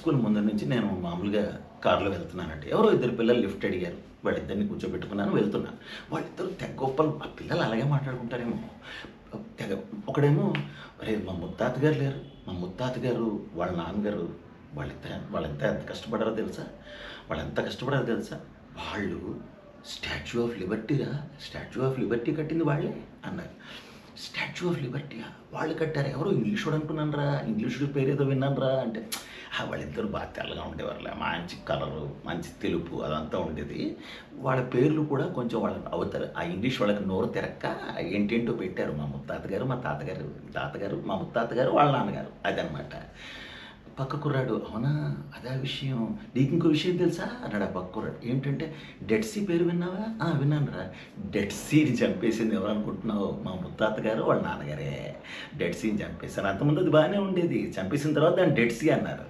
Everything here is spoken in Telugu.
స్కూల్ ముందు నుంచి నేను మామూలుగా కారులో వెళ్తున్నానండి. ఎవరో ఇద్దరు పిల్లలు లిఫ్ట్ అడిగారు. వాళ్ళిద్దరిని కూర్చోబెట్టుకున్నాను వెళ్తున్నా. వాళ్ళిద్దరూ తెగ గొప్పలు ఆ పిల్లలు అలాగే మాట్లాడుకుంటారేమో. తెగ ఒకడేమో "అరేయ్! మా ముత్తాత గారు లేరు. మా ముత్తాత గారు వాళ్ళ నాన్నగారు వాళ్ళెంత ఎంత కష్టపడారో తెలుసా? వాళ్ళెంత కష్టపడారో తెలుసా? వాళ్ళు స్టాచ్యూ ఆఫ్ లిబర్టీరా! స్టాచ్యూ ఆఫ్ లిబర్టీ కట్టింది వాళ్ళే" అన్నారు. స్టాచ్యూ ఆఫ్ లిబర్టీయా? వాళ్ళు కట్టారా? ఎవరో ఇంగ్లీషోడు అనుకున్నానురా. ఇంగ్లీషుడి పేరేదో విన్నానురా అంటే వాళ్ళిద్దరూ బాగా తెల్లగా ఉండేవారులే. మంచి కలరు, మంచి తెలుపు అదంతా ఉండేది. వాళ్ళ పేర్లు కూడా కొంచెం వాళ్ళకి అవుతారు. ఆ ఇంగ్లీష్ వాళ్ళకి నోరు తిరక్క ఏంటేంటో పెట్టారు. మా ముత్తాత గారు, మా తాతగారు, మా ముత్తాత గారు, వాళ్ళ నాన్నగారు అదనమాట. పక్క కుర్రాడు "అవునా! అదా విషయం. నీకు ఇంకో విషయం తెలుసా?" అన్నాడు ఆ పక్క కుర్రాడు. ఏంటంటే "డెడ్ సీ పేరు విన్నావా?" "ఆ! విన్నానురా." డెడ్ సీని చంపేసింది ఎవరనుకుంటున్నావు? మా ముత్తాత గారు, వాళ్ళ నాన్నగారే. డెడ్ సీని చంపేసారు. అంతకుముందు అది బాగానే ఉండేది. చంపేసిన తర్వాత దాన్ని డెడ్ సీ అన్నారు.